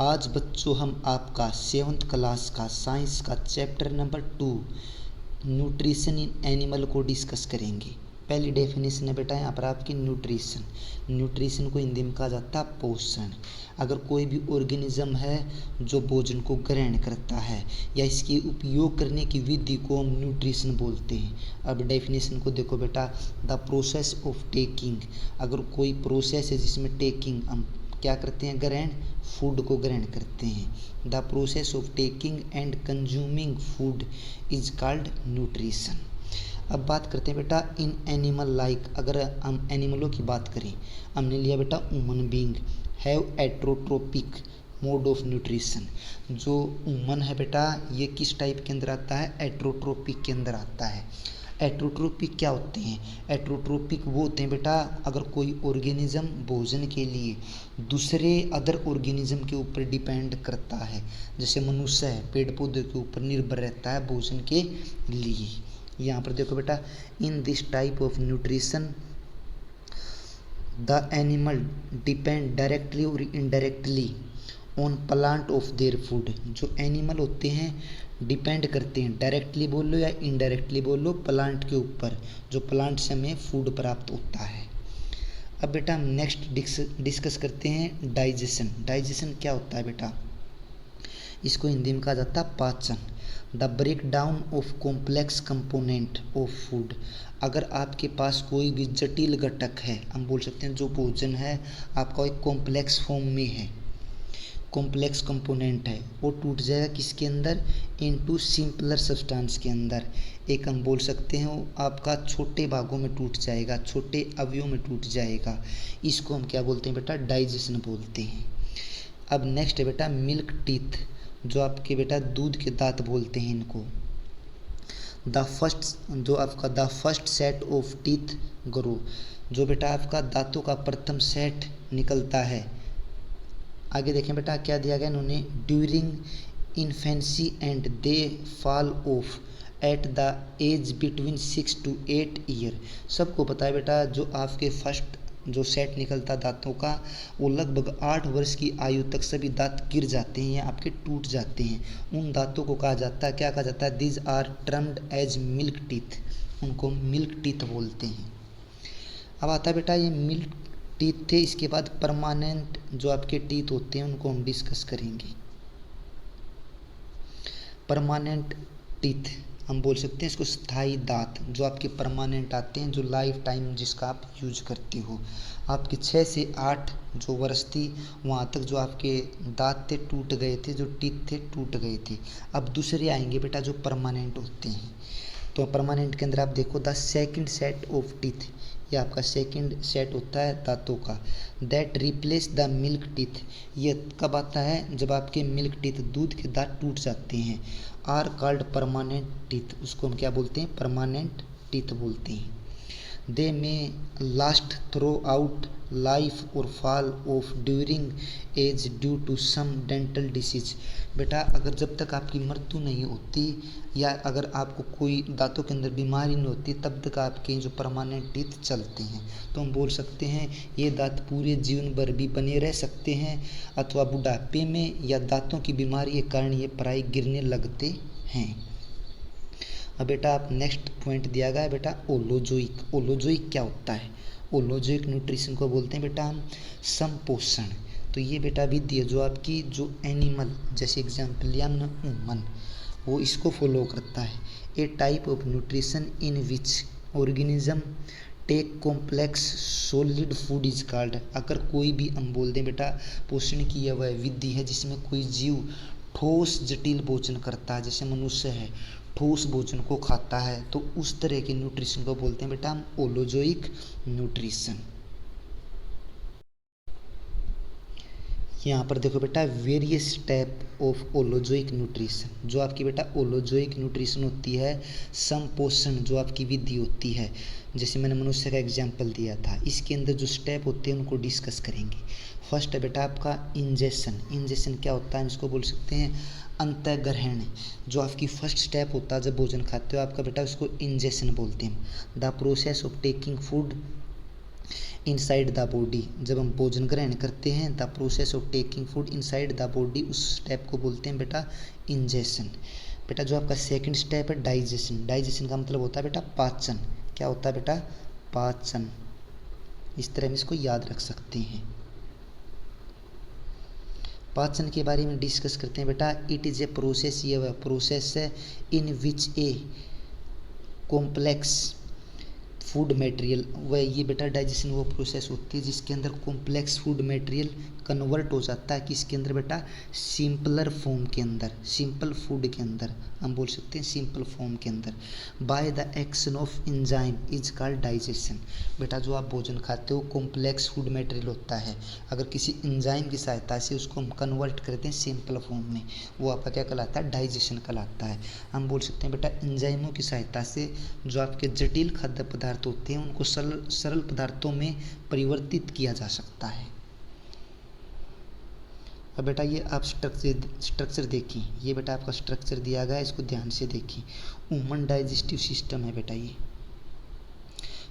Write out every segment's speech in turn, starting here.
आज बच्चों हम आपका 7th क्लास का साइंस का chapter number 2 nutrition in animal को डिस्कस करेंगे। पहली डेफिनेशन है बेटा यहाँ पर आपकी न्यूट्रिशन को हिंदी में कहा जाता है पोषण। अगर कोई भी ऑर्गेनिज्म है जो भोजन को ग्रहण करता है या इसके उपयोग करने की विधि को हम न्यूट्रिशन बोलते हैं। अब डेफिनेशन को देखो बेटा, द प्रोसेस ऑफ टेकिंग। अगर कोई प्रोसेस है जिसमें टेकिंग हम क्या करते हैं, ग्रहण, फूड को ग्रहण करते हैं। The process of taking and consuming food is called nutrition. अब बात करते हैं बेटा इन एनिमल लाइक। अगर हम एनिमलों की बात करें, हमने लिया बेटा human being have heterotrophic mode of nutrition. जो ह्यूमन है बेटा ये किस टाइप के अंदर आता है, एट्रोट्रोपिक के अंदर आता है। एट्रोट्रोपिक क्या होते हैं, एट्रोट्रोपिक वो होते हैं बेटा अगर कोई ऑर्गेनिज्म भोजन के लिए दूसरे अदर ऑर्गेनिज्म के ऊपर डिपेंड करता है। जैसे मनुष्य है पेड़ पौधे के ऊपर निर्भर रहता है भोजन के लिए। यहाँ पर देखो बेटा, in this type of nutrition the animal depend directly और indirectly on plant of their food. जो एनिमल होते हैं डिपेंड करते हैं, डायरेक्टली बोल लो या इनडायरेक्टली बोल लो, प्लांट के ऊपर, जो प्लांट से हमें फूड प्राप्त होता है। अब बेटा हम नेक्स्ट डिस्कस करते हैं डाइजेशन। डाइजेशन क्या होता है बेटा, इसको हिंदी में कहा जाता है पाचन। The break down of complex component of food. अगर आपके पास कोई भी जटिल घटक है, हम बोल सकते हैं जो भोजन है आपका एक कॉम्प्लेक्स फॉर्म में है, कॉम्प्लेक्स कंपोनेंट है, वो टूट जाएगा किसके अंदर, इनटू सिंपलर सब्सटेंस के अंदर। एक हम बोल सकते हैं वो आपका छोटे भागों में टूट जाएगा, छोटे अवयवों में टूट जाएगा। इसको हम क्या बोलते हैं बेटा, डाइजेशन बोलते हैं। अब नेक्स्ट है बेटा मिल्क टीथ, जो आपके बेटा दूध के दांत बोलते हैं इनको। The first set of teeth grow. जो बेटा आपका दांतों का प्रथम सेट निकलता है। आगे देखें बेटा क्या दिया गया इन्होंने, during infancy and they fall off at the age between 6 to 8 year. सबको पता है बेटा जो आपके फर्स्ट जो सेट निकलता दांतों का वो लगभग 8 वर्ष की आयु तक सभी दांत गिर जाते हैं या आपके टूट जाते हैं। उन दांतों को कहा जाता है, क्या कहा जाता है, these are termed as milk teeth. उनको मिल्क टीथ बोलते हैं। अब आता है बेटा ये मिल्क टीथ थे, इसके बाद परमानेंट जो आपके टीथ होते हैं उनको हम डिस्कस करेंगे। परमानेंट टीथ हम बोल सकते हैं इसको स्थायी दांत, जो आपके परमानेंट आते हैं, जो लाइफ टाइम जिसका आप यूज करते हो। आपके 6 से 8 जो वर्ष थी वहाँ तक जो आपके दांत थे टूट गए थे, जो टीथ थे टूट गए थे। अब दूसरे आएंगे बेटा जो परमानेंट होते हैं। तो परमानेंट के अंदर आप देखो the second set of teeth, ये आपका सेकंड सेट होता है दांतों का, that replace the milk teeth. ये कब आता है, जब आपके मिल्क टीथ दूध के दांत टूट जाते हैं। आर कॉल्ड परमानेंट टीथ, उसको हम क्या बोलते हैं, परमानेंट टीथ बोलते हैं। They may last throughout life और fall off during age due to some dental disease. बेटा अगर जब तक आपकी मृत्यु नहीं होती या अगर आपको कोई दांतों के अंदर बीमारी नहीं होती तब तक आपके जो परमानेंट टीथ चलते हैं। तो हम बोल सकते हैं ये दांत पूरे जीवन भर भी बने रह सकते हैं अथवा बुढ़ापे में या दांतों की बीमारी के कारण ये प्राय गिरने लगते हैं। अब बेटा आप नेक्स्ट पॉइंट दिया गया है बेटा ओलोजोइक। ओलोजोइक क्या होता है, ओलोजोइक न्यूट्रिशन को बोलते हैं बेटा हम संपोषण। तो ये बेटा विधि है जो आपकी जो एनिमल, जैसे एग्जाम्पल लिया ना ह्यूमन, वो इसको फॉलो करता है। A type of nutrition in which organism take complex solid food is called. अगर कोई भी हम बोल दें बेटा पोषण की यह वह विधि है जिसमें कोई जीव ठोस जटिल भोजन करता है, जैसे मनुष्य है ठोस भोजन को खाता है, तो उस तरह के न्यूट्रिशन को बोलते हैं बेटा हम ओलोजोइक न्यूट्रिशन। यहाँ पर देखो बेटा वेरियस टाइप ऑफ ओलोजोइक न्यूट्रिशन। जो आपकी बेटा ओलोजोइक न्यूट्रिशन होती है संपोषण जो आपकी विधि होती है, जैसे मैंने मनुष्य का एग्जाम्पल दिया था, इसके अंदर जो स्टेप होते हैं उनको डिस्कस करेंगे। फर्स्ट है बेटा आपका इंजेक्शन। इंजेक्शन क्या होता है, इसको बोल सकते हैं अंतःग्रहण। जो आपकी फर्स्ट स्टेप होता है जब भोजन खाते हो आपका बेटा उसको इंजेक्शन बोलते हैं। The process of taking food inside the body, जब हम भोजन ग्रहण करते हैं, the process of taking food inside the body, उस स्टेप को बोलते हैं बेटा इंजेशन। बेटा जो आपका सेकंड स्टेप है डाइजेशन, डाइजेशन का मतलब होता है बेटा पाचन। क्या होता है बेटा? पाचन। इस तरह हम इसको याद रख सकते हैं। पाचन के बारे में डिस्कस करते हैं बेटा। इट इज़ ए प्रोसेस, ये वह प्रोसेस है इन विच ए कॉम्प्लेक्स फूड मटेरियल, वह ये बेटा डाइजेशन वो प्रोसेस होती है जिसके अंदर कॉम्प्लेक्स फूड मटेरियल कन्वर्ट हो जाता है किसके अंदर बेटा? सिंपलर फॉर्म के अंदर, सिंपल फूड के अंदर, हम बोल सकते हैं सिंपल फॉर्म के अंदर। By the action of enzyme is called digestion. बेटा जो आप भोजन खाते हो कॉम्प्लेक्स फूड मटेरियल होता है, अगर किसी एंजाइम की सहायता से उसको हम कन्वर्ट करते हैं सिंपल फॉर्म में, वो आपका क्या कहलाता है? डाइजेशन कहलाता है। हम बोल सकते हैं बेटा एंजाइमों की सहायता से जो आपके जटिल खाद्य पदार्थ होते हैं उनको सरल सरल पदार्थों में परिवर्तित किया जा सकता है। अब बेटा ये आप स्ट्रक्चर देखिए, ये बेटा आपका स्ट्रक्चर दिया गया है, इसको ध्यान से देखिए। ह्यूमन डाइजेस्टिव सिस्टम है बेटा ये।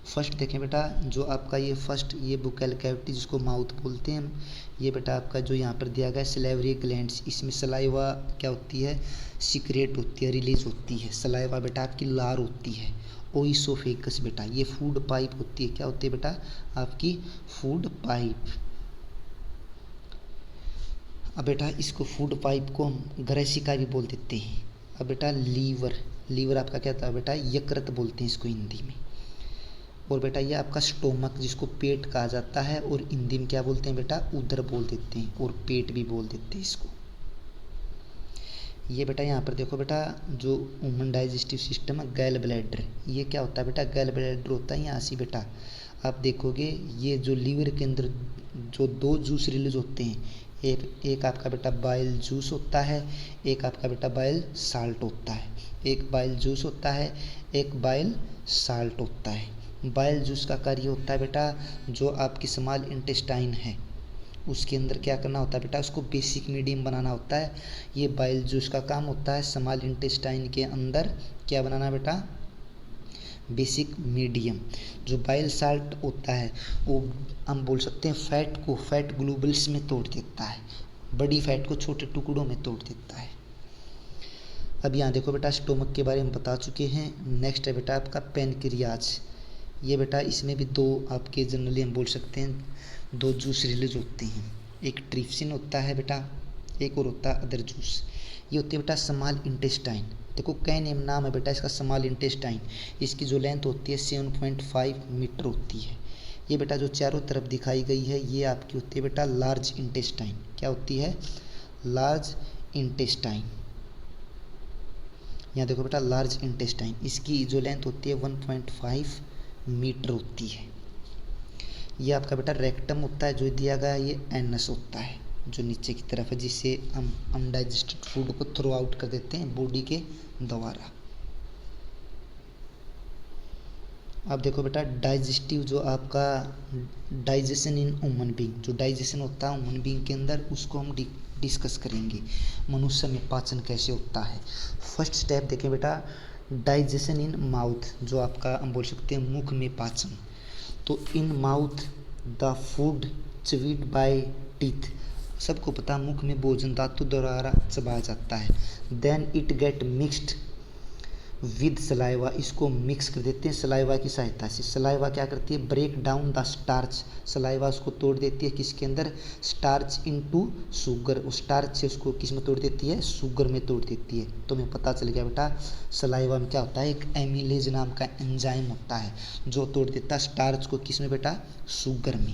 फर्स्ट देखें बेटा, जो आपका ये फर्स्ट ये बुक्कल कैविटी जिसको माउथ बोलते हैं, ये बेटा आपका जो यहाँ पर दिया गया है सलाइवरी ग्लैंड्स, इसमें सलाइवा क्या होती है? सीक्रेट होती है, रिलीज होती है। सलाइवा बेटा आपकी लार होती है। ओइसोफेगस बेटा ये फूड पाइप होती है। क्या होती है बेटा? आपकी फूड पाइप। अब बेटा इसको फूड पाइप को हम ग्रैसिका भी बोल देते हैं। अब बेटा लीवर, लीवर आपका क्या होता है बेटा? यकृत बोलते हैं इसको हिंदी में। और बेटा ये आपका स्टोमक जिसको पेट कहा जाता है, और हिंदी में क्या बोलते हैं बेटा? उदर बोल देते हैं, और पेट भी बोल देते हैं इसको। ये बेटा यहाँ पर देखो बेटा, जो ह्यूमन डाइजेस्टिव सिस्टम है गैल ब्लैडर, ये क्या होता है बेटा? गैल ब्लैडर होता है यहाँ से बेटा। आप देखोगे ये जो लीवर के अंदर जो दो जूस रिलीज होते हैं, एक आपका बेटा बाइल जूस होता है, एक आपका बेटा बाइल साल्ट होता है। एक बाइल जूस होता है, एक बाइल साल्ट होता है। बाइल जूस का कार्य होता है बेटा जो आपकी स्मॉल इंटेस्टाइन है उसके अंदर क्या करना होता है बेटा? उसको बेसिक मीडियम बनाना होता है। ये बाइल जूस का काम होता है स्मॉल इंटेस्टाइन के अंदर क्या बनाना बेटा? Basic medium. जो बाइल साल्ट होता है वो हम बोल सकते हैं फैट को फैट ग्लोबल्स में तोड़ देता है, बड़ी फैट को छोटे टुकड़ों में तोड़ देता है। अब यहाँ देखो बेटा स्टोमक के बारे में बता चुके हैं। नेक्स्ट है बेटा आपका पेनक्रियाज। ये बेटा इसमें भी दो आपके जनरली हम बोल सकते हैं दो जूस रिलीज होते हैं, एक ट्रिप्सिन होता है बेटा, एक और होता है अदर जूस। ये होती है बेटा स्मॉल इंटेस्टाइन। देखो कैन नाम है बेटा इसका स्मॉल इंटेस्टाइन। इसकी जो लेंथ होती है 7.5 मीटर होती है। ये बेटा जो चारों तरफ दिखाई गई है ये आपकी होती है बेटा लार्ज इंटेस्टाइन। क्या होती है? Large intestine. यहाँ देखो बेटा लार्ज इंटेस्टाइन, इसकी जो लेंथ होती है 1.5 मीटर होती है। ये आपका बेटा रेक्टम होता है, जो दिया गया ये एनस होता है जो नीचे की तरफ है, जिससे हम अनडाइजेस्टेड फूड को थ्रो आउट कर देते हैं बॉडी के द्वारा। अब देखो बेटा डाइजेस्टिव जो आपका डाइजेशन इन ह्यूमन बीइंग, जो डाइजेशन होता है ह्यूमन बीइंग के अंदर उसको हम डिस्कस करेंगे। मनुष्य में पाचन कैसे होता है। फर्स्ट स्टेप देखें बेटा डाइजेशन इन माउथ, जो आपका हम बोल सकते हैं मुख में पाचन। तो in mouth the food chewed by teeth, सबको पता मुख में भोजन दांतों द्वारा चबाया जाता है। Then it get mixed with saliva, इसको मिक्स कर देते हैं सलाइवा की सहायता से। सलाइवा क्या करती है? Break down the starch, saliva उसको तोड़ देती है किसके अंदर? Starch into sugar. उस स्टार्च से उसको किस में तोड़ देती है? शुगर में तोड़ देती है। तो हमें पता चल गया बेटा सलाइवा में क्या होता है? एक एमिलेज नाम का एंजाइम होता है जो तोड़ देता है स्टार्च को किस में बेटा? शुगर में।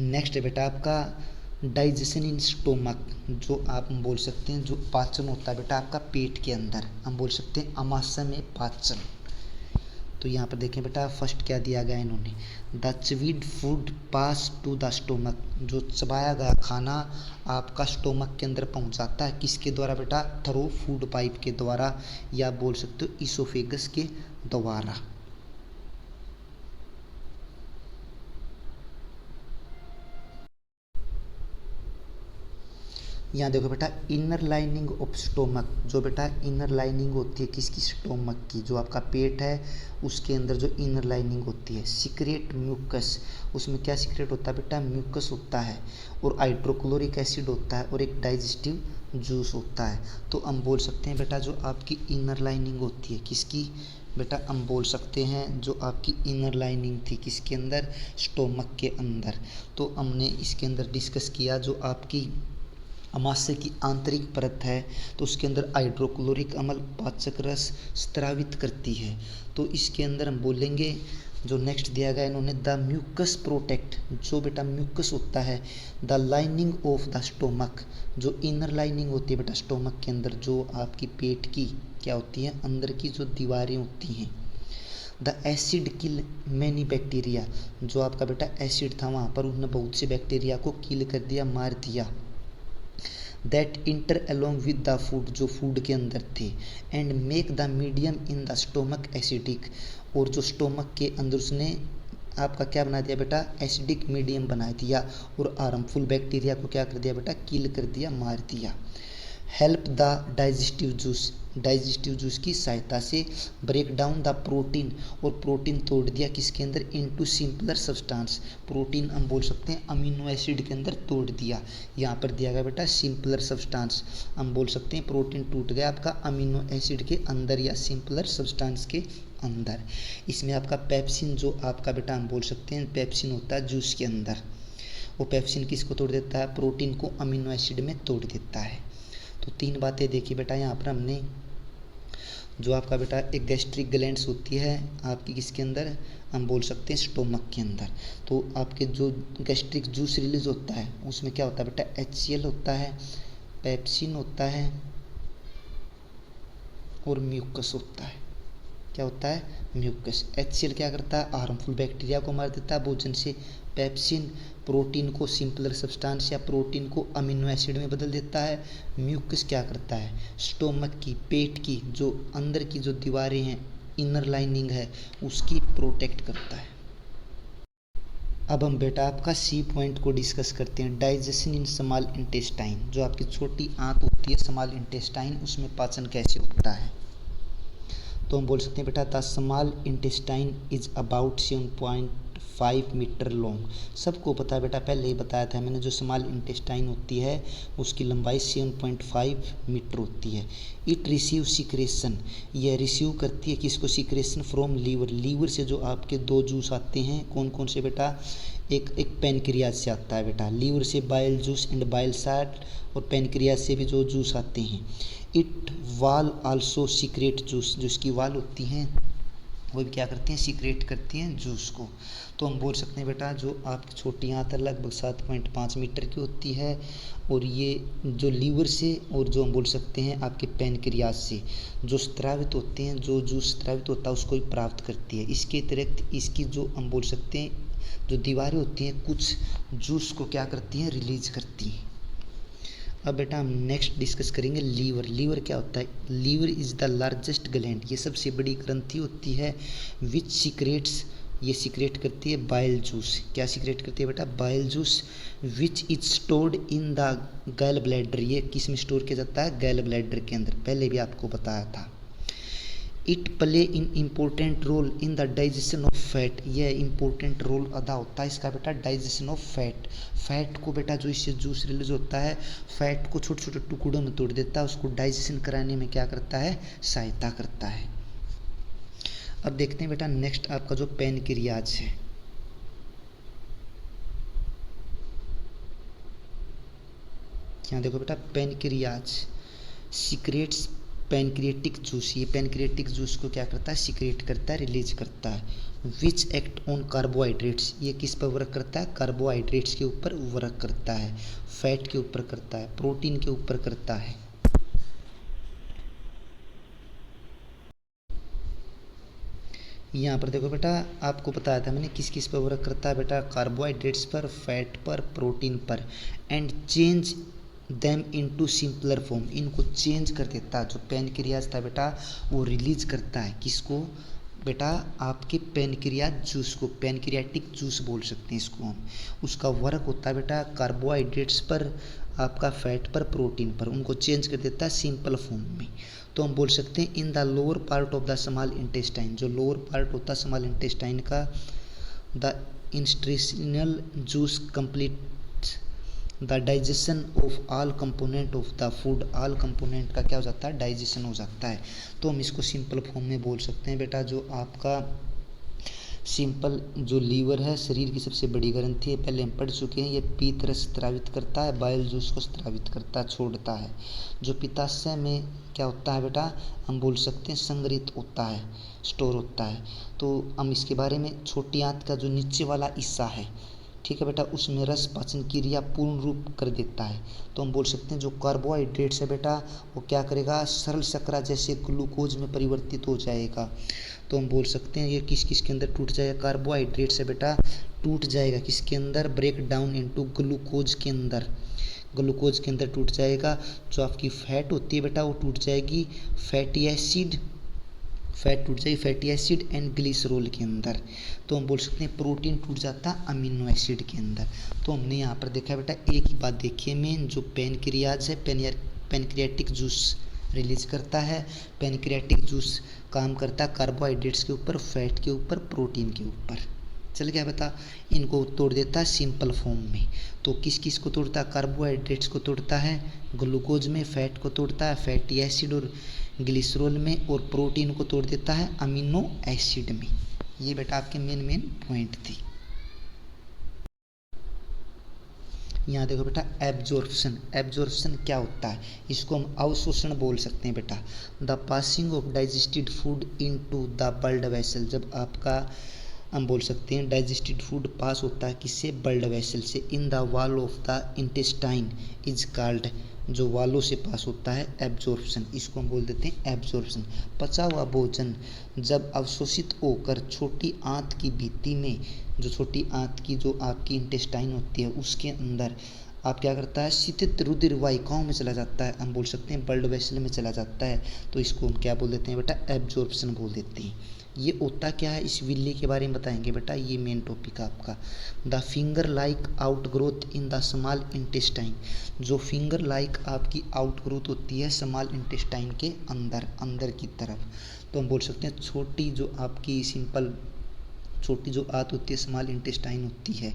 नेक्स्ट है बेटा आपका डाइजेशन इन स्टोमक, जो आप बोल सकते हैं जो पाचन होता है बेटा आपका पेट के अंदर, हम बोल सकते हैं आमाशय में पाचन। तो यहाँ पर देखें बेटा फर्स्ट क्या दिया गया इन्होंने, the chewed food pass to the stomach, जो चबाया गया खाना आपका स्टोमक के अंदर पहुँच जाता है किसके द्वारा बेटा? थ्रू फूड पाइप के द्वारा, या बोल सकते हो इसोफेगस के द्वारा। यहाँ देखो बेटा, इनर लाइनिंग ऑफ स्टोमक, जो बेटा इनर लाइनिंग होती है किसकी, स्टोमक की, जो आपका पेट है उसके अंदर जो इनर लाइनिंग होती है, सीक्रेट म्यूकस, उसमें क्या सीक्रेट होता है बेटा, म्यूकस होता है, और हाइड्रोक्लोरिक एसिड होता है, और एक डाइजेस्टिव जूस होता है। तो हम बोल सकते हैं बेटा जो आपकी इनर लाइनिंग होती है किसकी बेटा, हम बोल सकते हैं जो आपकी इनर लाइनिंग थी किसके अंदर, स्टोमक के अंदर। तो हमने इसके अंदर डिस्कस किया जो आपकी अमाशय की आंतरिक परत है, तो उसके अंदर हाइड्रोक्लोरिक अम्ल पाचक रस स्त्रावित करती है। तो इसके अंदर हम बोलेंगे जो नेक्स्ट दिया गया इन्होंने, द म्यूकस प्रोटेक्ट, जो बेटा म्यूकस होता है, the lining of the stomach, जो इनर लाइनिंग होती है बेटा स्टोमक के अंदर, जो आपकी पेट की क्या होती है, अंदर की जो दीवारें होती हैं। The acid kill many bacteria, जो आपका बेटा एसिड था वहाँ पर उन्होंने बहुत से बैक्टीरिया को किल कर दिया, मार दिया। That inter along with the food, जो फूड के अंदर थे, and make the medium in the stomach acidic, और जो स्टोमक के अंदर उसने आपका क्या बना दिया बेटा, एसिडिक मीडियम बना दिया, और हार्मफुल बैक्टीरिया को क्या कर दिया बेटा, किल कर दिया, मार दिया। Help the digestive juice, digestive juice की सहायता से ब्रेक डाउन द प्रोटीन, और प्रोटीन तोड़ दिया किसके अंदर, इनटू सिंपलर सब्सटेंस, प्रोटीन हम बोल सकते हैं अमीनो एसिड के अंदर तोड़ दिया। यहाँ पर दिया गया बेटा सिंपलर सब्सटेंस, हम बोल सकते हैं प्रोटीन टूट गया आपका अमीनो एसिड के अंदर या सिंपलर सब्सटेंस के अंदर। इसमें आपका पेप्सिन, जो आपका बेटा हम बोल सकते हैं पेप्सिन होता है जूस के अंदर, वो पेप्सिन किसको तोड़ देता है, प्रोटीन को अमीनो एसिड में तोड़ देता है। तो तीन बातें देखी बेटा यहाँ पर हमने, जो आपका बेटा एक गैस्ट्रिक ग्लैंड्स होती है आपकी किसके अंदर, हम बोल सकते हैं स्टोमक के अंदर। तो आपके जो गैस्ट्रिक जूस रिलीज होता है उसमें क्या होता है बेटा, HCl होता है, पेप्सिन होता है, और म्यूकस होता है। क्या होता है, म्यूकस। HCl क्या करता है, हार्मफुल बैक्टीरिया को मार देता है भोजन से। पेप्सिन प्रोटीन को सिंपलर सब्सटेंस या प्रोटीन को अमीनो एसिड में बदल देता है। म्यूकस क्या करता है, स्टोमक की, पेट की जो अंदर की जो दीवारें हैं, इनर लाइनिंग है, उसकी प्रोटेक्ट करता है। अब हम बेटा आपका सी पॉइंट को डिस्कस करते हैं, डाइजेशन इन स्मॉल इंटेस्टाइन, जो आपकी छोटी आंत होती है स्मॉल इंटेस्टाइन, उसमें पाचन कैसे होता है। तो हम बोल सकते हैं बेटा the small intestine is about 7.5 metre long. सबको पता है बेटा, पहले ही बताया था मैंने, जो स्मॉल इंटेस्टाइन होती है उसकी लंबाई 7.5 मीटर होती है। इट रिसीव सिक्रेशन, यह रिसीव करती है किसको, सिक्रेशन फ्रॉम लीवर, लीवर से जो आपके दो जूस आते हैं, कौन कौन से बेटा, एक पेनक्रियाज से आता है बेटा, लीवर से bile juice and bile salt, और पेनक्रियाज से भी जो जूस आते हैं। इट वाल आल्सो सीक्रेट जूस, जो इसकी वाल होती हैं वो भी क्या करती हैं, सीक्रेट करती हैं जूस को। तो हम बोल सकते हैं बेटा जो आपकी छोटी आंत लगभग 7.5 मीटर की होती है, और ये जो लीवर से और जो हम बोल सकते हैं आपके पेनक्रियाज से जो स्त्रावित होते हैं, जो जूस स्त्रावित होता है उसको ही प्राप्त करती है। इसके अतिरिक्त इसकी जो हम बोल सकते हैं जो दीवारें होती हैं कुछ जूस को क्या करती हैं, रिलीज करती हैं। अब बेटा हम नेक्स्ट डिस्कस करेंगे लीवर। लीवर क्या होता है, liver is the largest gland, ये सबसे बड़ी ग्रंथि होती है, विच सीक्रेट्स, ये सीक्रेट करती है बाइल जूस। क्या सीक्रेट करती है बेटा, bile juice, which is stored in the गैल ब्लैडर, ये किस में स्टोर किया जाता है, गैल ब्लैडर के अंदर, पहले भी आपको बताया था। It play in important role in the digestion of fat, यह इम्पोर्टेंट रोल अदा होता है इसका बेटा डाइजेशन ऑफ फैट। फैट को बेटा जो इससे जूस रिलीज होता है, फैट को छोटे छोटे टुकड़ों में तोड़ देता है, उसको डाइजेशन कराने में क्या करता है, सहायता करता है। अब देखते हैं बेटा नेक्स्ट आपका जो पेनक्रियाज है। यहाँ देखो बेटा पेनक्रियाज सीक्रेट्स पैनक्रिएटिक जूस, ये पैनक्रिएटिक जूस को क्या करता है, सीक्रेट करता है, रिलीज करता है। विच एक्ट ऑन कार्बोहाइड्रेट्स, ये किस पर वर्क करता है, कार्बोहाइड्रेट्स के ऊपर वर्क करता है, फैट के ऊपर करता है, प्रोटीन के ऊपर करता है। यहाँ पर देखो बेटा आपको बताया था मैंने किस किस पर वर्क करता है बेटा, कार्बोहाइड्रेट्स पर, फैट पर, प्रोटीन पर, and change them into simpler form, इनको चेंज कर देता है। जो पैनक्रियाज था बेटा वो रिलीज करता है किसको बेटा, आपके पैनक्रियाज जूस को, पैनक्रियाटिक जूस बोल सकते हैं इसको हम। उसका वर्क होता है बेटा कार्बोहाइड्रेट्स पर, आपका फैट पर, प्रोटीन पर, उनको चेंज कर देता है सिंपल फॉर्म में। तो हम बोल सकते हैं in the lower part of the small intestine, जो लोअर पार्ट होता है स्मॉल इंटेस्टाइन का, the intestinal juice complete the digestion of all component of the food. All component का क्या हो जाता है, डाइजेशन हो जाता है। तो हम इसको सिंपल फॉर्म में बोल सकते हैं बेटा, जो आपका सिंपल जो लीवर है शरीर की सबसे बड़ी ग्रंथि है, पहले हम पढ़ चुके हैं, ये पीत रस स्रावित करता है, बाइल जूस को स्रावित करता है, छोड़ता है। जो पित्ताशय में क्या होता है बेटा, हम बोल सकते हैं संग्रहित होता है, स्टोर होता है। तो हम इसके बारे में, छोटी आंत का जो नीचे वाला हिस्सा है, ठीक है बेटा, उसमें रस पाचन क्रिया पूर्ण रूप कर देता है। तो हम बोल सकते हैं जो कार्बोहाइड्रेट्स है बेटा, वो क्या करेगा, सरल शर्करा जैसे ग्लूकोज में परिवर्तित हो जाएगा। तो हम बोल सकते हैं ये किस किस के अंदर टूट जाएगा, कार्बोहाइड्रेट्स है बेटा, टूट जाएगा किसके अंदर, ब्रेक डाउन इनटू ग्लूकोज के अंदर, ग्लूकोज के अंदर टूट जाएगा। जो आपकी फैट होती है बेटा, वो टूट जाएगी फैटी एसिड, फैट टूट जाएगी फैटी एसिड एंड ग्लिसरॉल के अंदर। तो हम बोल सकते हैं प्रोटीन टूट जाता है अमीनो एसिड के अंदर। तो हमने यहाँ पर देखा बेटा, एक ही बात देखिए मेन, जो पेनक्रियाज है, पेनक्रियाटिक जूस रिलीज करता है। पेनक्रियाटिक जूस काम करता है कार्बोहाइड्रेट्स के ऊपर, फैट के ऊपर, प्रोटीन के ऊपर। चल गया बेटा, इनको तोड़ देता है सिंपल फॉर्म में। तो किस किस को तोड़ता है, कार्बोहाइड्रेट्स को तोड़ता है ग्लूकोज में, फैट को तोड़ता है फैटी एसिड और ग्लिसरॉल में, और प्रोटीन को तोड़ देता है अमीनो एसिड में। ये बेटा आपके मेन पॉइंट थे। यहाँ देखो बेटा, एब्जॉर्प्शन, एब्जॉर्प्शन क्या होता है, इसको हम अवशोषण बोल सकते हैं बेटा। The passing of digested food into the blood vessel, जब आपका हम बोल सकते हैं डाइजेस्टेड फूड पास होता है किससे, ब्लड वेसल से, in the wall of the intestine is called, जो वालों से पास होता है एब्जॉर्प्शन, इसको हम बोल देते हैं एब्जॉर्प्शन। पचा हुआ भोजन जब अवशोषित होकर छोटी आंत की भित्ति में, जो छोटी आंत की जो आपकी इंटेस्टाइन होती है उसके अंदर आप क्या करता है, शीतत रुधिर वाहिकाओं में चला जाता है, हम बोल सकते हैं ब्लड वेसल में चला जाता है। तो इसको हम क्या बोल देते हैं बेटा, एब्जॉर्प्शन बोल देते हैं। ये होता क्या है, इस विल्ली के बारे में बताएंगे बेटा, ये मेन टॉपिक है आपका। The finger like outgrowth in the small intestine, जो फिंगर लाइक आपकी आउटग्रोथ होती है स्मॉल इंटेस्टाइन के अंदर, अंदर की तरफ। तो हम बोल सकते हैं छोटी जो आपकी सिंपल छोटी जो आंत होती है स्मॉल इंटेस्टाइन होती है,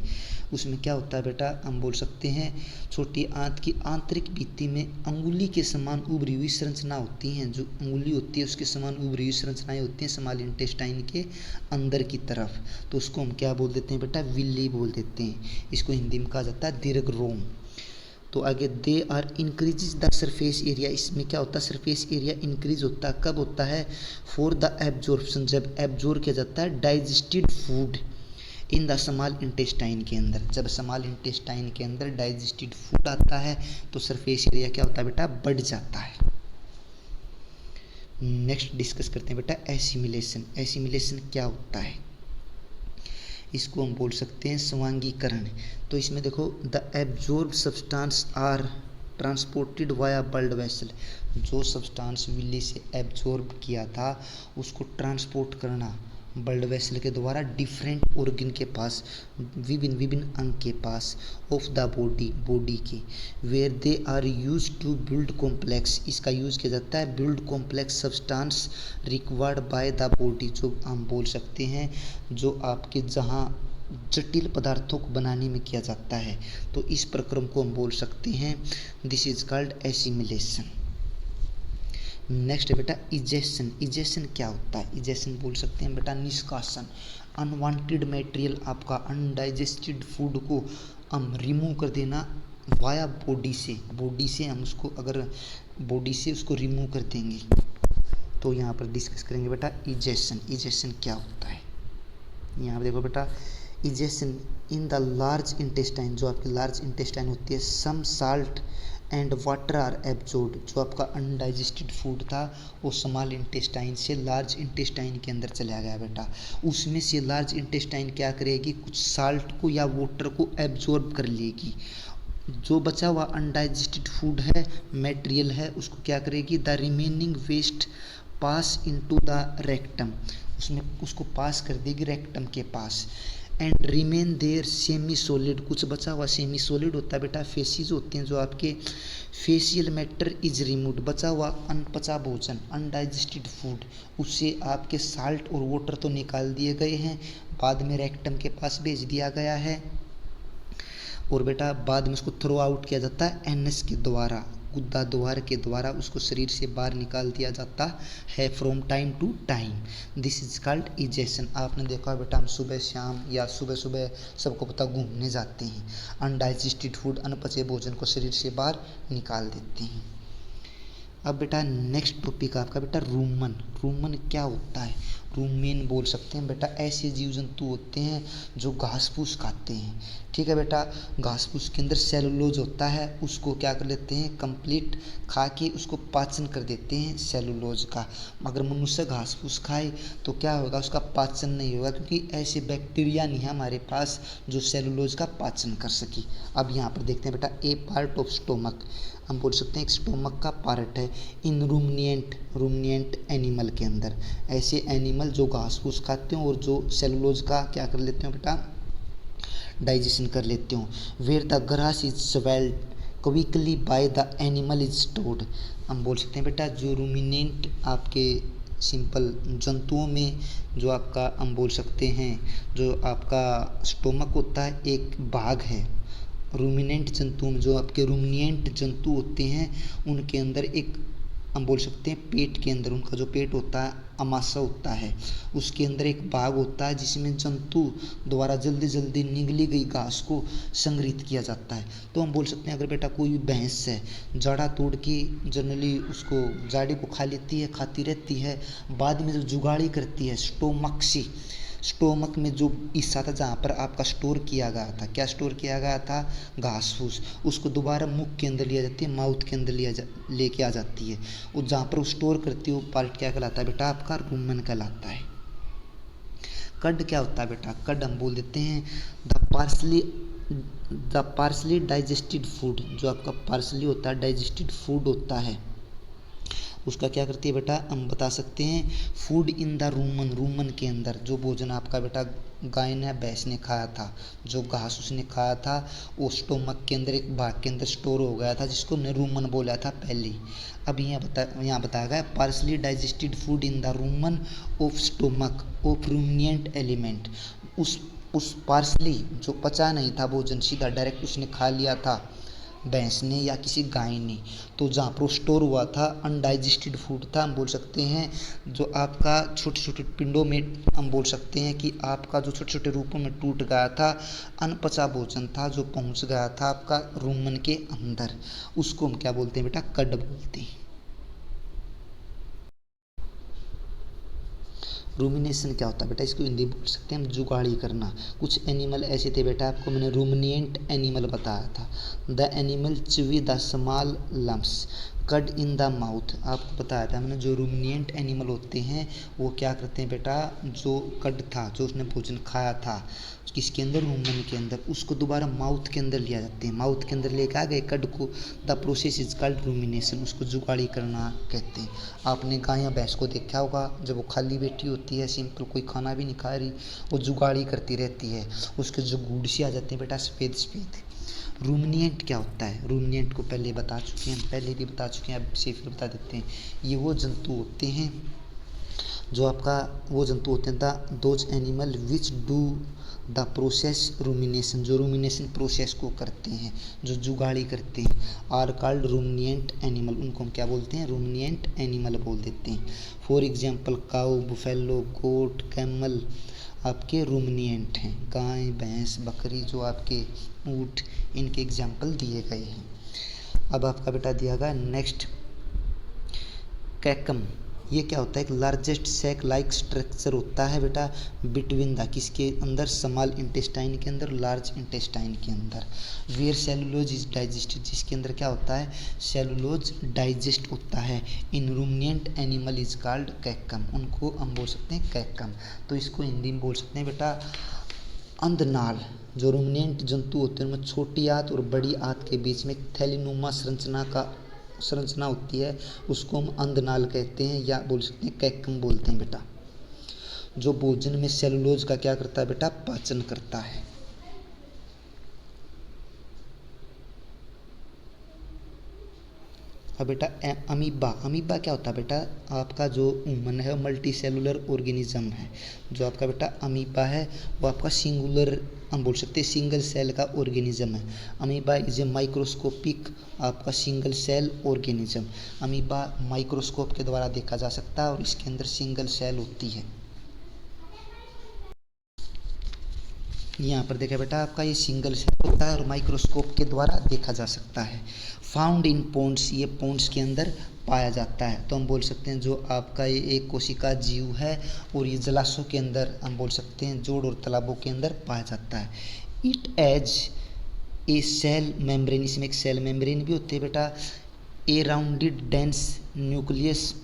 उसमें क्या होता है बेटा, हम बोल सकते हैं छोटी आंत की आंतरिक भित्ति में अंगुली के समान उभरी हुई संरचना होती हैं, जो अंगुली होती है उसके समान उभरी हुई संरचनाएं होती हैं स्मॉल इंटेस्टाइन के अंदर की तरफ। तो उसको हम क्या बोल देते हैं बेटा, विल्ली बोल देते हैं। इसको हिंदी में कहा जाता है दीर्घ रोम। तो आगे they are increase the surface area, इसमें क्या होता है, सरफेस एरिया इंक्रीज होता है, कब होता है, फॉर द एब्जॉर्प्शन, जब एब्जॉर्ब किया जाता है digested food in the small intestine के अंदर। जब स्मॉल इंटेस्टाइन के अंदर डाइजेस्टेड फूड आता है तो सरफेस एरिया क्या होता है बेटा, बढ़ जाता है। नेक्स्ट डिस्कस करते हैं बेटा एसिमिलेशन। एसिमिलेशन क्या होता है, इसको हम बोल सकते हैं स्वांगीकरण। तो इसमें देखो, the absorb substance are transported via blood vessel, जो सब्सटेंस विल्ली से एब्जॉर्ब किया था उसको ट्रांसपोर्ट करना ब्लड वेसल के द्वारा डिफरेंट ऑर्गन के पास, विभिन्न विभिन्न अंग के पास, ऑफ द बॉडी, बॉडी के, where they are use to build complex, इसका यूज किया जाता है build complex substance required by the body, जो हम बोल सकते हैं जो आपके जहाँ जटिल पदार्थों को बनाने में किया जाता है। तो इस प्रक्रम को हम बोल सकते हैं this is called assimilation. Next है बेटा इजेशन। इजेशन क्या होता है, इजेशन बोल सकते हैं बेटा निष्कासन, अनवांटेड मटेरियल आपका अनडाइजेस्टेड फूड को हम रिमूव कर देना वाया बॉडी से, बॉडी से हम उसको अगर बॉडी से उसको रिमूव कर देंगे। तो यहाँ पर डिस्कस करेंगे बेटा इजेशन। इजेशन क्या होता है, यहाँ पर देखो बेटा, egestion in the large intestine, जो आपकी लार्ज इंटेस्टाइन होती है, some salt and water are absorb, जो आपका अनडाइजेस्टेड फूड था वो स्मॉल इंटेस्टाइन से लार्ज इंटेस्टाइन के अंदर चला गया बेटा, उसमें से लार्ज इंटेस्टाइन क्या करेगी, कुछ साल्ट को या वाटर को एब्जॉर्ब कर लेगी। जो बचा हुआ अनडाइजेस्टेड फूड है, मटेरियल है, उसको क्या करेगी, the remaining waste pass into the rectum, उसमें उसको पास कर देगी रेक्टम के पास, and remain there semi solid, कुछ बचा हुआ सेमी सॉलिड होता है बेटा। फेसिस होते हैं जो आपके फेशियल मैटर इज रिमूव्ड, बचा हुआ अनपचा भोजन अनडाइजेस्टेड फूड, उससे आपके साल्ट और वाटर तो निकाल दिए गए हैं, बाद में रेक्टम के पास भेज दिया गया है और बेटा बाद में उसको थ्रो आउट किया जाता है एनएस के द्वारा, गुद्दा द्वार के द्वारा उसको शरीर से बाहर निकाल दिया जाता है from time to time. This is called egestion. आपने देखा बेटा हम सुबह शाम या सुबह सुबह सबको पता घूमने जाते हैं, अनडाइजेस्टेड फूड अनपचे भोजन को शरीर से बाहर निकाल देते हैं। अब बेटा नेक्स्ट टॉपिक आपका बेटा रूमन। रूमन क्या होता है? रूमेन बोल सकते हैं बेटा, ऐसे जीव जंतु होते हैं जो घास फूस खाते हैं। ठीक है बेटा, घास फूस के अंदर सेलुलोज होता है, उसको क्या कर लेते हैं कंप्लीट खा के उसको पाचन कर देते हैं सेलुलोज का। अगर मनुष्य घास फूस खाए तो क्या होगा, उसका पाचन नहीं होगा, क्योंकि ऐसे बैक्टीरिया नहीं है हमारे पास जो सेलुलोज का पाचन कर सके। अब यहाँ पर देखते हैं बेटा ए पार्ट ऑफ स्टोमक, हम बोल सकते हैं एक स्टोमक का पार्ट है इन रूमिनिएंट एनिमल के अंदर। ऐसे एनिमल जो घास फूस खाते हो और जो सेलुलोज का क्या कर लेते हो बेटा डाइजेशन कर लेते हो। Where the grass is swallowed quickly by the animal is stored, हम बोल सकते हैं बेटा जो रूमिनेंट आपके सिंपल जंतुओं में जो आपका हम बोल सकते हैं जो आपका स्टोमक होता है एक भाग है। रूमिनेंट जंतु में जो आपके रूमिनिएंट जंतु होते हैं उनके अंदर एक हम बोल सकते हैं पेट के अंदर उनका जो पेट होता है अमाशय होता है, उसके अंदर एक भाग होता है जिसमें जंतु द्वारा जल्दी जल्दी निगली गई घास को संग्रहित किया जाता है। तो हम बोल सकते हैं अगर बेटा कोई भैंस है जाड़ा तोड़ के जनरली उसको जाड़े को खा लेती है, खाती रहती है, बाद में जो जुगाड़ी करती है स्टोमक से, स्टोमक में जो हिस्सा था जहाँ पर आपका स्टोर किया गया था, क्या स्टोर किया गया था घास फूस, उसको दोबारा मुख के अंदर लिया जाती है, माउथ के अंदर लेके आ जाती है, और जहाँ पर वो स्टोर करती है वो पार्ट क्या कहलाता है बेटा आपका रूमन कहलाता है। कड क्या होता है बेटा? कड हम बोल देते हैं द पार्सली डाइजेस्टेड फूड, जो आपका पार्सली होता है डाइजेस्टेड फूड होता है उसका क्या करती है बेटा हम बता सकते हैं food in the Roman, Roman के अंदर जो भोजन आपका बेटा गाय ने भैंस ने खाया था, जो घास उसने खाया था वो स्टोमक के अंदर एक भाग के अंदर स्टोर हो गया था जिसको हमने रूमन बोला था पहले। अब यहाँ बताया गया partially digested food in the rumen of stomach of ruminant element, उस पार्सली जो पचा नहीं था भोजन सीधा डायरेक्ट उसने खा लिया था भैंस ने या किसी गाय ने, तो जहाँ पर स्टोर हुआ था अनडाइजेस्टेड फूड था, हम बोल सकते हैं जो आपका छोटे छोटे पिंडों में हम बोल सकते हैं कि आपका जो छोटे छोटे रूपों में टूट गया था, अनपचा भोजन था जो पहुँच गया था आपका रूमन के अंदर, उसको हम क्या बोलते हैं बेटा कड बोलते हैं। रूमिनेशन क्या होता है बेटा? इसको हिंदी बोल सकते हैं हम जुगाड़ी करना। कुछ एनिमल ऐसे थे बेटा, आपको मैंने रूमिनिएंट एनिमल बताया था। The animal chew the small lumps कड इन द माउथ, आपको बताया था मैंने जो रूमिनिएंट एनिमल होते हैं वो क्या करते हैं बेटा जो कड था जो उसने भोजन खाया था किसके अंदर रूमन के अंदर, उसको दोबारा माउथ के अंदर लिया जाते हैं, माउथ के अंदर लेके आ गए कड को, the process is called rumination, उसको जुगाड़ी करना कहते हैं। आपने गाय या भैंस को देखा होगा जब वो खाली बैठी होती है सिंपल कोई खाना भी नहीं खा रही वो जुगाड़ी करती रहती है, उसके जो गुड़ से आ जाते हैं बेटा सफ़ेद सफ़ेद। रूमिनिएंट क्या होता है? रूमिनिएंट को पहले बता चुके हैं, पहले भी बता चुके हैं, अब से फिर बता देते हैं। ये वो जंतु होते हैं जो आपका वो जंतु होते हैं the those animal which do the process rumination, जो रूमिनेशन प्रोसेस को करते हैं जो जुगाड़ी करते हैं, आर कॉल्ड रूमिनिएंट एनिमल, उनको हम क्या बोलते हैं रूमिनिएंट एनिमल बोल देते हैं। For example cow buffalo goat camel आपके रूमिनिएंट हैं, गाय भैंस बकरी जो आपके ऊँट इनके एग्जाम्पल दिए गए हैं। अब आपका बेटा दिया गया नेक्स्ट कैकम, ये क्या होता है? एक लार्जेस्ट सैक लाइक स्ट्रक्चर होता है बेटा बिटवीन द किसके अंदर स्मॉल इंटेस्टाइन के अंदर लार्ज इंटेस्टाइन के अंदर, वेयर सेलुलोज इज डाइजेस्टेड, जिसके अंदर क्या होता है सेलुलोज डाइजेस्ट होता है। इन रूमिनिएंट एनिमल इज कॉल्ड कैकम, उनको हम बोल सकते हैं कैकम। तो इसको हिंदी में बोल सकते हैं बेटा अंधनाल। जो रूमिनिएंट जंतु होते हैं उनमें छोटी आंत और बड़ी आंत के बीच में थैलीनुमा संरचना होती है, उसको हम अंधनाल कहते हैं या बोल सकते हैं कैकम बोलते हैं बेटा। जो भोजन में सेलुलोज का क्या करता है बेटा, पाचन करता है। अब बेटा अमीबा, अमीबा क्या होता है बेटा, आपका जो ह्यूमन है मल्टी सेलुलर ऑर्गेनिज्म है। जो आपका बेटा अमीबा है वो आपका सिंगुलर, हम बोल सकते हैं सिंगल सेल का ऑर्गेनिज्म है। अमीबा इज ए माइक्रोस्कोपिक आपका single cell organism. Amoeba microscope के द्वारा देखा जा सकता है और इसके अंदर सिंगल सेल होती है। यहाँ पर देखा बेटा आपका ये सिंगल सेल होता है और माइक्रोस्कोप के द्वारा देखा जा सकता है। फाउंड इन पोन्ड्स, ये पोन्ड्स के अंदर पाया जाता है। तो हम बोल सकते हैं जो आपका ये एक कोशिका जीव है और ये जलाशयों के अंदर, हम बोल सकते हैं जोड़ और तालाबों के अंदर पाया जाता है। It has a cell membrane, इसमें एक सेल मेम्ब्रेन भी होती है बेटा। A rounded dense nucleus,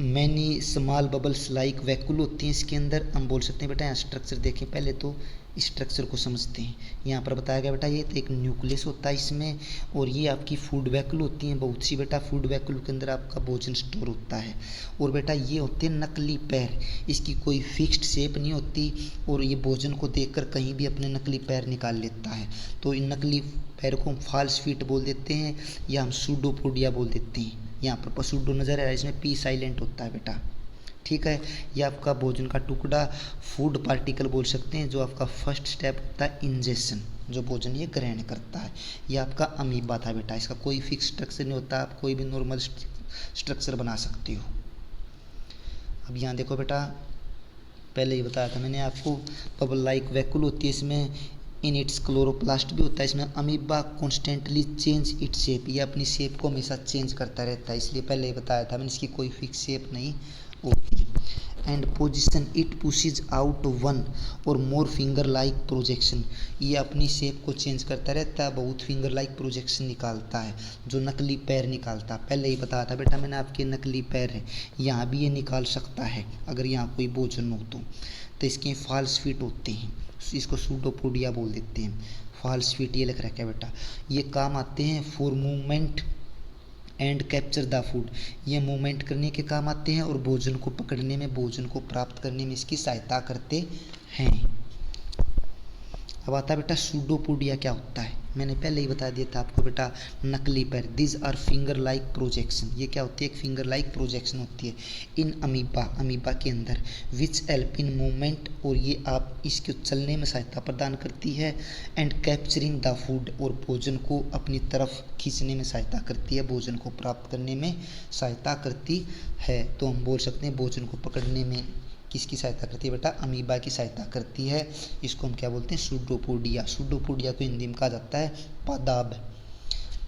many small bubbles like vacuole होती हैं इसके अंदर। हम बोल सकते हैं बेटा यहाँ स्ट्रक्चर देखें, पहले तो स्ट्रक्चर को समझते हैं। यहाँ पर बताया गया बेटा ये तो एक न्यूक्लियस होता है इसमें, और ये आपकी फूड वैक्यूल होती हैं बहुत सी बेटा। फूड वैक्यूल के अंदर आपका भोजन स्टोर होता है। और बेटा ये होते हैं नकली पैर, इसकी कोई फिक्स्ड शेप नहीं होती और ये भोजन को देखकर कहीं भी अपने नकली पैर निकाल लेता है। तो इन नकली पैर को हम फॉल्स फीट बोल देते हैं या हम सूडोपोडिया बोल देते हैं। यहाँ पर पसूडो नजर आ रहा है, इसमें पी साइलेंट होता है बेटा, ठीक है। ये आपका भोजन का टुकड़ा फूड पार्टिकल बोल सकते हैं, जो आपका फर्स्ट स्टेप होता है इंजेक्शन, जो भोजन ये ग्रहण करता है। ये आपका अमीबा था बेटा, इसका कोई फिक्स स्ट्रक्चर नहीं होता, आप कोई भी नॉर्मल स्ट्रक्चर बना सकते हो। अब यहाँ देखो बेटा, पहले ही बताया था मैंने आपको, बबल लाइक वैक्यूल होती है इसमें, इन इट्स क्लोरोप्लास्ट भी होता है इसमें। Amoeba constantly change its shape, ये अपनी शेप को हमेशा चेंज करता रहता है, इसलिए पहले ही बताया था मैंने इसकी कोई फिक्स शेप नहीं होती। And position it pushes out one और मोर फिंगर लाइक प्रोजेक्शन, ये अपनी शेप को चेंज करता रहता है, बहुत फिंगर लाइक प्रोजेक्शन निकालता है, जो नकली पैर निकालता है। पहले ही बताया था बेटा मैंने आपके नकली पैर है, यहाँ भी ये निकाल सकता है अगर यहाँ कोई भोजन हो तो इसके फॉल्स फिट होते हैं, इसको सूडोपोडिया बोल देते हैं। फॉल्स फिट ये लिख रखा है बेटा, ये काम आते हैं for movement and capture the food, ये मूवमेंट करने के काम आते हैं और भोजन को पकड़ने में, भोजन को प्राप्त करने में इसकी सहायता करते हैं। अब आता है बेटा सूडोपोडिया क्या होता है, मैंने पहले ही बता दिया था आपको बेटा, नकली पैर। This are finger like projection, ये क्या होती है, एक फिंगर लाइक प्रोजेक्शन होती है इन अमीबा, अमीबा के अंदर, विच हेल्प इन मूवमेंट, और ये आप इसके चलने में सहायता प्रदान करती है, एंड कैप्चरिंग द फूड, और भोजन को अपनी तरफ खींचने में सहायता करती है, भोजन को प्राप्त करने में सहायता करती है। तो हम बोल सकते हैं भोजन को पकड़ने में किसकी सहायता करती है बेटा, अमीबा की सहायता करती है। इसको हम क्या बोलते हैं, सूडोपोडिया। सूडोपोडिया को हिंदी में कहा जाता है पादाब,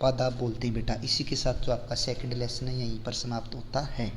पादाब बोलते हैं बेटा। इसी के साथ जो आपका सेकंड लेसन है यहीं पर समाप्त होता है।